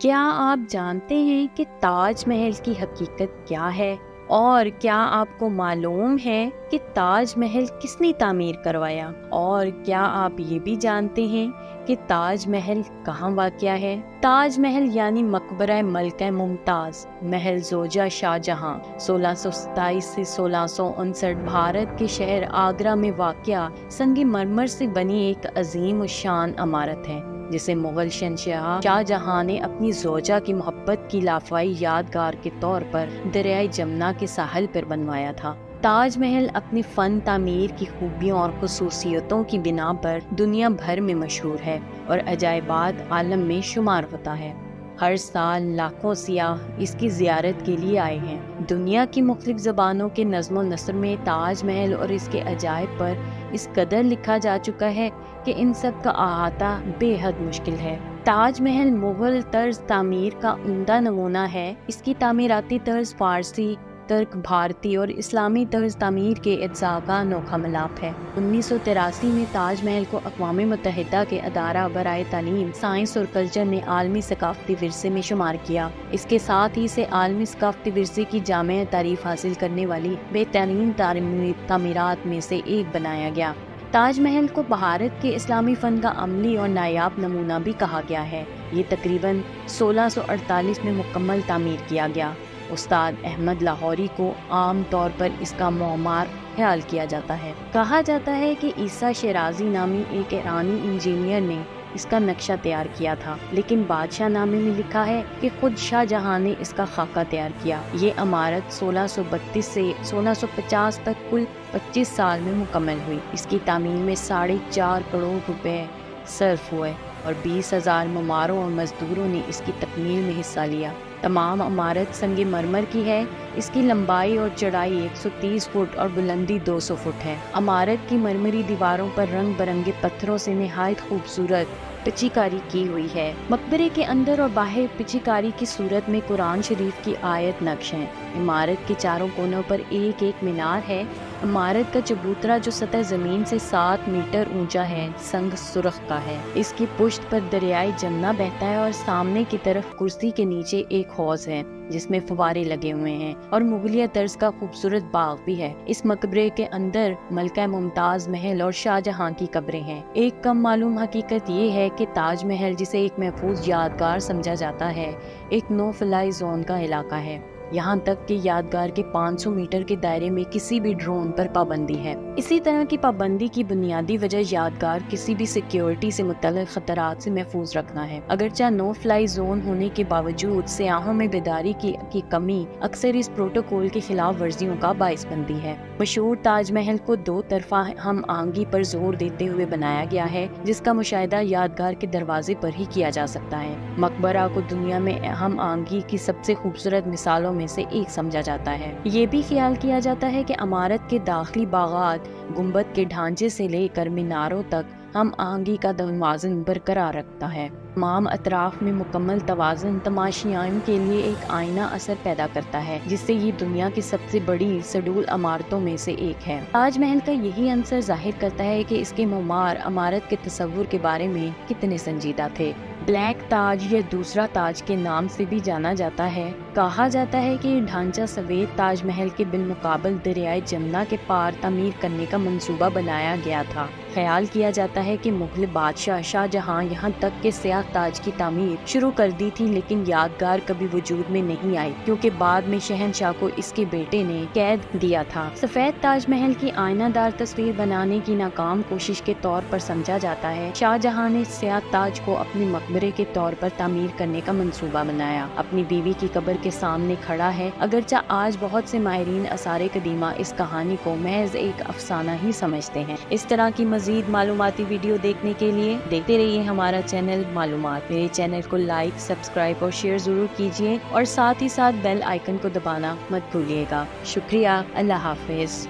کیا آپ جانتے ہیں کہ تاج محل کی حقیقت کیا ہے؟ اور کیا آپ کو معلوم ہے کہ تاج محل کس نے تعمیر کروایا؟ اور کیا آپ یہ بھی جانتے ہیں کہ تاج محل کہاں واقع ہے؟ تاج محل یعنی مقبرہ ملکہ ممتاز محل زوجہ شاہ جہاں 1627 سے 1659 بھارت کے شہر آگرہ میں واقع سنگ مرمر سے بنی ایک عظیم الشان عمارت ہے، جسے مغل شہنشاہ شاہ جہاں نے اپنی زوجہ کی محبت کی لافائی یادگار کے طور پر دریائے جمنا کے ساحل پر بنوایا تھا۔ تاج محل اپنی فن تعمیر کی خوبیوں اور خصوصیتوں کی بنا پر دنیا بھر میں مشہور ہے اور عجائبات عالم میں شمار ہوتا ہے۔ ہر سال لاکھوں سیاح اس کی زیارت کے لیے آئے ہیں۔ دنیا کی مختلف زبانوں کے نظم و نثر میں تاج محل اور اس کے عجائب پر اس قدر لکھا جا چکا ہے کہ ان سب کا احاطہ بے حد مشکل ہے۔ تاج محل مغل طرز تعمیر کا عمدہ نمونہ ہے۔ اس کی تعمیراتی طرز فارسی، ترک، بھارتی اور اسلامی طرز تعمیر کے اجزاء کا انوکھا ملاپ ہے۔ 1983 میں تاج محل کو اقوام متحدہ کے ادارہ برائے تعلیم، سائنس اور کلچر نے عالمی ثقافتی ورثے میں شمار کیا۔ اس کے ساتھ ہی اسے عالمی ثقافتی ورثے کی جامع تعریف حاصل کرنے والی بہترین تعمیرات میں سے ایک بنایا گیا۔ تاج محل کو بھارت کے اسلامی فن کا عملی اور نایاب نمونہ بھی کہا گیا ہے۔ یہ تقریباً 1648 میں مکمل تعمیر کیا گیا۔ استاد احمد لاہوری کو عام طور پر اس کا معمار خیال کیا جاتا ہے۔ کہا جاتا ہے کہ عیسیٰ شیرازی نامی ایک ایرانی انجینئر نے اس کا نقشہ تیار کیا تھا، لیکن بادشاہ نامے میں لکھا ہے کہ خود شاہ جہاں نے اس کا خاکہ تیار کیا۔ یہ عمارت 1632 سے 1650 تک کل 25 سال میں مکمل ہوئی۔ اس کی تعمیر میں 4.5 کروڑ روپے صرف ہوئے اور 20,000 معماروں اور مزدوروں نے اس کی تکمیل میں حصہ لیا۔ تمام عمارت سنگ مرمر کی ہے۔ اس کی لمبائی اور چڑھائی 130 فٹ اور بلندی 200 فٹ ہے۔ عمارت کی مرمری دیواروں پر رنگ برنگے پتھروں سے نہایت خوبصورت پچی کاری کی ہوئی ہے۔ مقبرے کے اندر اور باہر پچی کاری کی صورت میں قرآن شریف کی آیت نقش ہیں۔ عمارت کے چاروں کونوں پر ایک ایک مینار ہے۔ عمارت کا چبوترا جو سطح زمین سے 7 میٹر اونچا ہے، سنگ سرخ کا ہے۔ اس کی پشت پر دریائے جمنا بہتا ہے اور سامنے کی طرف کرسی کے نیچے ایک حوض ہے جس میں فوارے لگے ہوئے ہیں اور مغلیہ طرز کا خوبصورت باغ بھی ہے۔ اس مقبرے کے اندر ملکہ ممتاز محل اور شاہ جہاں کی قبریں ہیں۔ ایک کم معلوم حقیقت یہ ہے کہ تاج محل، جسے ایک محفوظ یادگار سمجھا جاتا ہے، ایک نو فلائی زون کا علاقہ ہے، یہاں تک کہ یادگار کے 500 میٹر کے دائرے میں کسی بھی ڈرون پر پابندی ہے۔ اسی طرح کی پابندی کی بنیادی وجہ یادگار کسی بھی سیکیورٹی سے متعلق خطرات سے محفوظ رکھنا ہے۔ اگرچہ نو فلائی زون ہونے کے باوجود سیاحوں میں بیداری کی کمی اکثر اس پروٹوکول کی خلاف ورزیوں کا باعث بنتی ہے۔ مشہور تاج محل کو 2 طرفہ ہم آہنگی پر زور دیتے ہوئے بنایا گیا ہے، جس کا مشاہدہ یادگار کے دروازے پر ہی کیا جا سکتا ہے۔ مقبرہ کو دنیا میں ہم آہنگی کی سب سے خوبصورت مثالوں میں سے ایک سمجھا جاتا ہے۔ یہ بھی خیال کیا جاتا ہے کہ عمارت کے داخلی باغات گنبد کے ڈھانچے سے لے کر میناروں تک ہم آہنگی کا توازن برقرار رکھتا ہے۔ تمام اطراف میں مکمل توازن تماشائین کے لیے ایک آئینہ اثر پیدا کرتا ہے، جس سے یہ دنیا کی سب سے بڑی سڈول عمارتوں میں سے ایک ہے۔ تاج محل کا یہی عنصر ظاہر کرتا ہے کہ اس کے معمار عمارت کے تصور کے بارے میں کتنے سنجیدہ تھے۔ بلیک تاج یا دوسرا تاج کے نام سے بھی جانا جاتا ہے۔ کہا جاتا ہے کہ یہ ڈھانچہ سفید تاج محل کے بالمقابل دریائے جمنا کے پار تعمیر کرنے کا منصوبہ بنایا گیا تھا۔ خیال کیا جاتا ہے کہ مغل بادشاہ شاہ جہاں یہاں تک کہ سیاہ تاج کی تعمیر شروع کر دی تھی، لیکن یادگار کبھی وجود میں نہیں آئی کیونکہ بعد میں شہنشاہ کو اس کے بیٹے نے قید دیا تھا۔ سفید تاج محل کی آئینہ دار تصویر بنانے کی ناکام کوشش کے طور پر سمجھا جاتا ہے۔ شاہ جہاں نے سیاہ تاج کو اپنے مقبرے کے طور پر تعمیر کرنے کا منصوبہ بنایا۔ اپنی بیوی کی قبر کے سامنے کھڑا ہے، اگرچہ آج بہت سے ماہرین آثار قدیمہ اس کہانی کو محض ایک افسانہ ہی سمجھتے ہیں۔ اس طرح کی مزید معلوماتی ویڈیو دیکھنے کے لیے دیکھتے رہیے ہمارا چینل معلومات۔ میرے چینل کو لائک، سبسکرائب اور شیئر ضرور کیجیے اور ساتھ ہی ساتھ بیل آئیکن کو دبانا مت بھولیے گا۔ شکریہ، اللہ حافظ۔